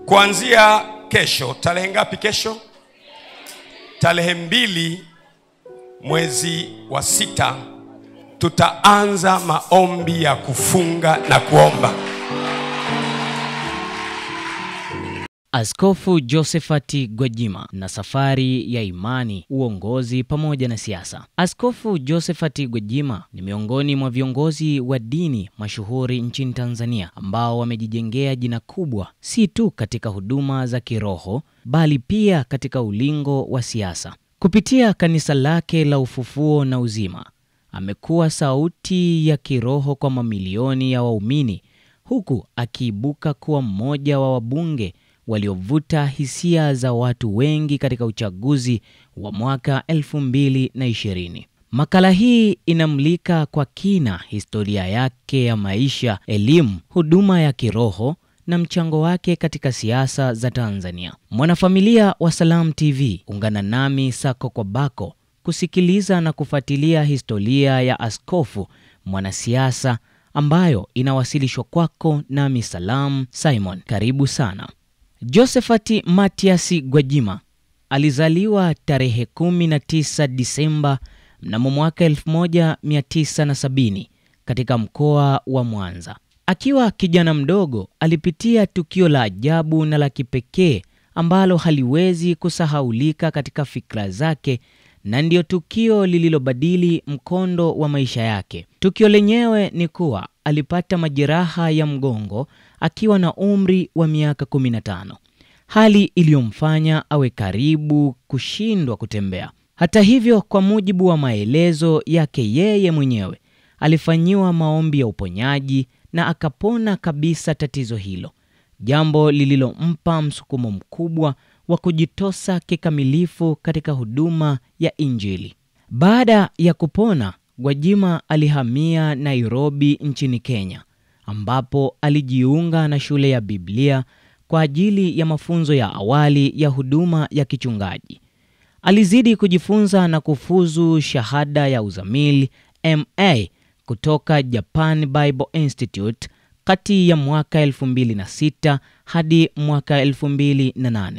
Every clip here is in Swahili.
Kuanzia kesho, tarehe ngapi kesho? Tarehe 2 mwezi wa 6 tutaanza maombi ya kufunga na kuomba. Askofu Josephat Gwajima na safari ya imani, uongozi pamoja na siasa. Askofu Josephat Gwajima ni miongoni mwa viongozi wa dini mashuhuri nchini Tanzania ambao wamejijengea jina kubwa si tu katika huduma za kiroho bali pia katika ulingo wa siasa. Kupitia kanisa lake la Ufufuo na Uzima, amekuwa sauti ya kiroho kwa mamilioni ya waumini, huku akiibuka kuwa mmoja wa wabunge waliovuta hisia za watu wengi katika uchaguzi wa mwaka 2020. Makala hii inamulika kwa kina historia yake ya maisha, elimu, huduma ya kiroho na mchango wake katika siasa za Tanzania. Mwanafamilia wa Salam TV, ungana nami sako kwa bako kusikiliza na kufuatilia historia ya askofu mwanasiasa ambayo inawasilishwa kwako nami Salam Simon. Karibu sana. Josephat Mathias Gwajima alizaliwa tarehe 19 Disemba mnamo mwaka 1970 katika mkoa wa Mwanza. Akiwa kijana mdogo, alipitia tukio la ajabu na la kipekee ambalo haliwezi kusahaulika katika fikra zake, na ndio tukio lililobadili mkondo wa maisha yake. Tukio lenyewe ni kuwa alipata majeraha ya mgongo akiwa na umri wa miaka 15, hali iliyomfanya awe karibu kushindwa kutembea. Hata hivyo, kwa mujibu wa maelezo yake yeye mwenyewe, alifanyiwa maombi ya uponyaji na akapona kabisa tatizo hilo, jambo lililompa msukumo mkubwa wa kujitosa kikamilifu katika huduma ya Injili. Baada ya kupona, Gwajima alihamia Nairobi nchini Kenya, ambapo alijiunga na shule ya Biblia kwa ajili ya mafunzo ya awali ya huduma ya kichungaji. Alizidi kujifunza na kufuzu shahada ya uzamili MA kutoka Japan Bible Institute kati ya mwaka 2006 hadi mwaka 2008.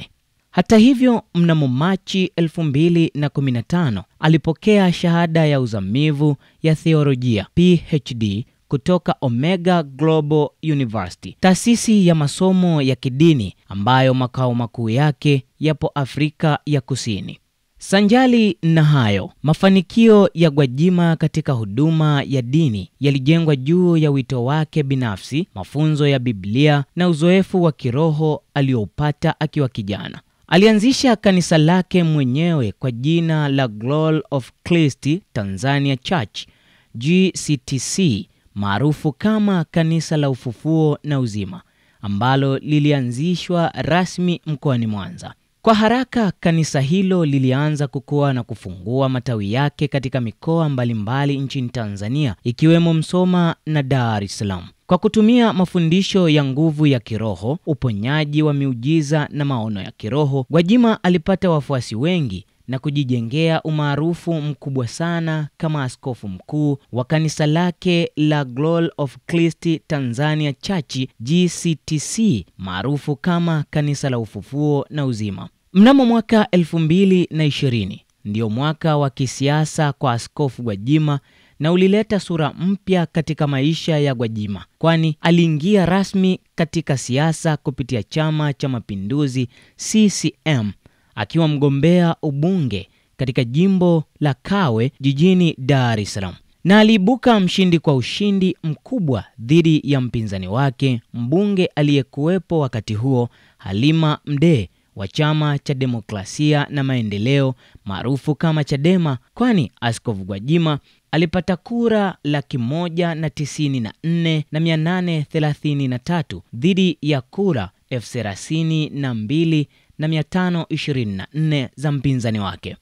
Hata hivyo, mnamo Machi 2015 alipokea shahada ya uzamivu ya theolojia PhD kutoka Omega Global University, taasisi ya masomo ya kidini ambayo makao makuu yake yapo Afrika ya Kusini. Sanjali na hayo, mafanikio ya Gwajima katika huduma ya dini yalijengwa juu ya wito wake binafsi, mafunzo ya Biblia na uzoefu wa kiroho aliopata akiwa kijana. Alianzisha kanisa lake mwenyewe kwa jina la Glory of Christ Tanzania Church, GCTC, maarufu kama Kanisa la Ufufuo na Uzima, ambalo lilianzishwa rasmi mkoani Mwanza. Kwa haraka kanisa hilo lilianza kukua na kufungua matawi yake katika mikoa mbalimbali nchini Tanzania, ikiwemo Msoma na Dar es Salaam. Kwa kutumia mafundisho ya nguvu ya kiroho, uponyaji wa miujiza na maono ya kiroho, Gwajima alipata wafuasi wengi na kujijengea umaarufu mkubwa sana kama askofu mkuu wa kanisa lake la Glory of Christ Tanzania Church, GCTC, maarufu kama Kanisa la Ufufuo na Uzima. Mnamo mwaka 2020 ndio mwaka wa kisiasa kwa askofu Gwajima, na ulileta sura mpya katika maisha ya Gwajima, kwani aliingia rasmi katika siasa kupitia Chama cha Mapinduzi CCM, akiwa mgombea ubunge katika jimbo la Kawe jijini Dar es Salaam, na aliibuka mshindi kwa ushindi mkubwa dhidi ya mpinzani wake, mbunge aliyekuwepo wakati huo, Halima Mdee wa Chama cha Demokrasia na Maendeleo maarufu kama Chadema, kwani askofu Gwajima alipata kura 194,833 dhidi ya kura 32,524 za mpinzani wake.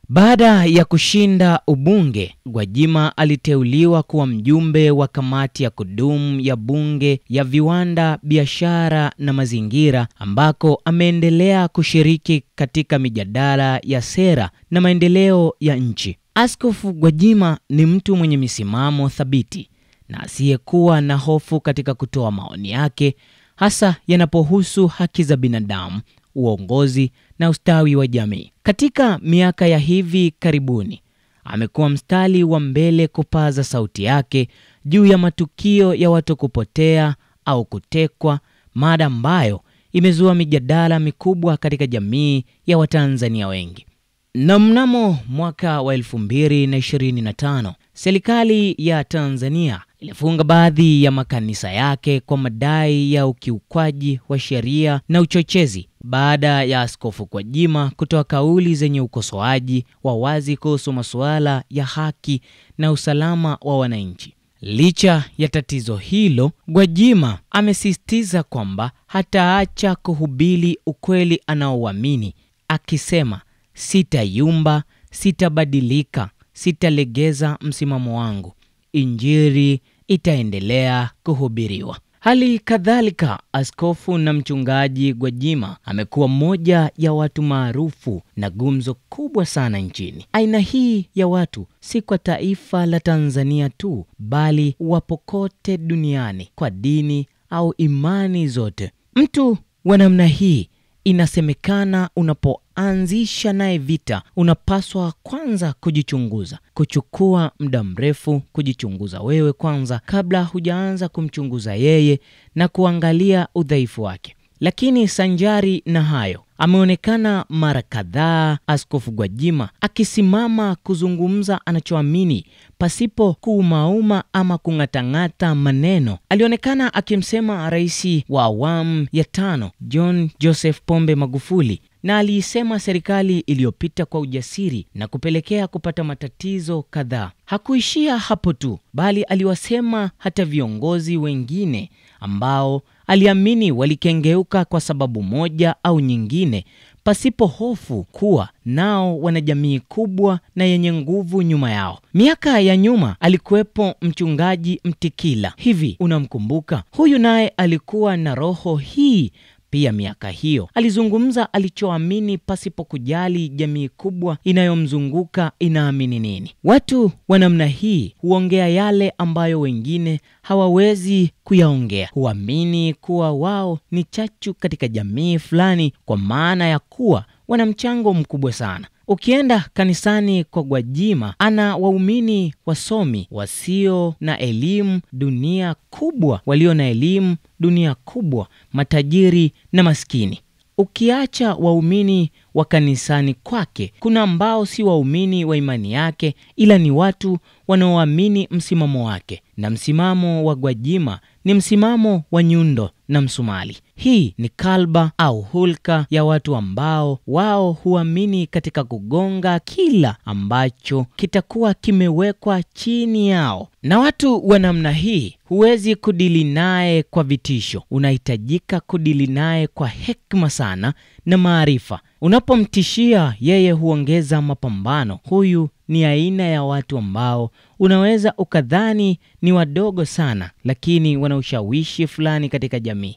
Baada ya kushinda ubunge, Gwajima aliteuliwa kuwa mjumbe wa kamati ya kudumu ya bunge ya viwanda, biashara na mazingira, ambako ameendelea kushiriki katika mijadala ya sera na maendeleo ya nchi. Askofu Gwajima ni mtu mwenye misimamo thabiti na asiyekuwa na hofu katika kutoa maoni yake, hasa yanapohusu haki za binadamu, uongozi na ustawi wa jamii. Katika miaka ya hivi karibuni, amekuwa mstari wa mbele kupaza sauti yake juu ya matukio ya watu kupotea au kutekwa, mada ambayo imezua mijadala mikubwa katika jamii ya Watanzania wengi. Na mnamo mwaka wa 2025, serikali ya Tanzania ilifunga baadhi ya makanisa yake kwa madai ya ukiukwaji wa sheria na uchochezi baada ya Askofu Gwajima kutoa kauli zenye ukosoaji wa wazi kuhusu masuala ya haki na usalama wa wananchi. Licha ya tatizo hilo, Gwajima amesisitiza kwamba hataacha kuhubiri ukweli anaoamini, akisema, "Sitayumba, sitabadilika, sitalegeza msimamo wangu. Injili itaendelea kuhubiriwa." Hali kadhalika, askofu na mchungaji Gwajima amekuwa mmoja ya watu maarufu na gumzo kubwa sana nchini. Aina hii ya watu si kwa taifa la Tanzania tu, bali wapo kote duniani kwa dini au imani zote. Mtu wa namna hii inasemekana unapoanzisha naye vita, unapaswa kwanza kujichunguza, kuchukua muda mrefu kujichunguza wewe kwanza kabla hujaanza kumchunguza yeye na kuangalia udhaifu wake. Lakini sanjari na hayo, ameonekana mara kadhaa Askofu Gwajima akisimama kuzungumza anachoamini pasipo kuumauma ama kungatangata maneno. Alionekana akimsema rais wa awamu ya 5 John Joseph Pombe Magufuli, na aliisema serikali iliyopita kwa ujasiri na kupelekea kupata matatizo kadhaa. Hakuishia hapo tu, bali aliwasema hata viongozi wengine ambao aliamini walikengeuka kwa sababu moja au nyingine, pasipo hofu kuwa nao wana jamii kubwa na yenye nguvu nyuma yao. Miaka ya nyuma alikuwepo mchungaji Mtikila. Hivi unamkumbuka? Huyu naye alikuwa na roho hii. Pia miaka hiyo alizungumza alichoamini pasipo kujali jamii kubwa inayomzunguka inaamini nini. Watu wa namna hii huongea yale ambayo wengine hawawezi kuyaongea. Huamini kuwa wao ni chachu katika jamii fulani kwa maana ya kuwa wana mchango mkubwa sana. Ukienda kanisani kwa Gwajima, ana waumini wasomi, wasio na elimu, dunia kubwa, walio na elimu, dunia kubwa, matajiri na maskini. Ukiacha waumini wa kanisani kwake, kuna ambao si waumini wa imani yake, ila ni watu wanaoamini msimamo wake. Na msimamo wa Gwajima ni msimamo wa nyundo na msumali. Hii ni kalba au hulka ya watu ambao wao huamini katika kugonga kila ambacho kitakuwa kimewekwa chini yao. Na watu wa namna hii huwezi kudili naye kwa vitisho. Unahitajika kudili naye kwa hekima sana na maarifa. Unapomtishia yeye huongeza mapambano. Huyu ni aina ya watu ambao unaweza ukadhani ni wadogo sana, lakini wana ushawishi fulani katika jamii.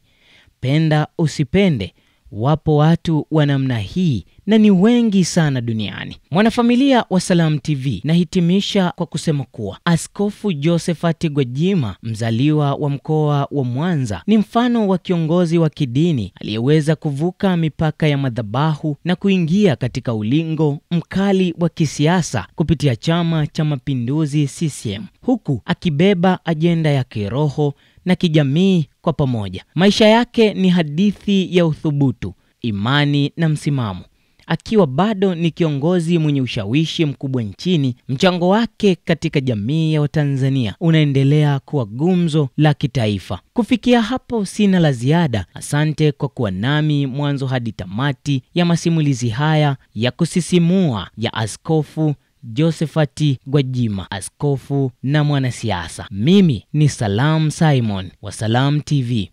Penda usipende, wapo watu wa namna hii na ni wengi sana duniani. Mwanafamilia wa Salam TV, nahitimisha kwa kusema kuwa Askofu Josephat Gwajima, mzaliwa wa mkoa wa Mwanza, ni mfano wa kiongozi wa kidini aliyeweza kuvuka mipaka ya madhabahu na kuingia katika ulingo mkali wa kisiasa kupitia Chama cha Mapinduzi CCM, huku akibeba ajenda ya kiroho na kijamii kwa pamoja. Maisha yake ni hadithi ya uthubutu, imani na msimamo. Akiwa bado ni kiongozi mwenye ushawishi mkubwa nchini, mchango wake katika jamii ya Watanzania unaendelea kuwa gumzo la kitaifa. Kufikia hapo sina la ziada. Asante kwa kuwa nami mwanzo hadi tamati ya masimulizi haya ya kusisimua ya Askofu Josephat Gwajima, askofu na mwanasiasa. Mimi ni Salam Simon wa Salam TV.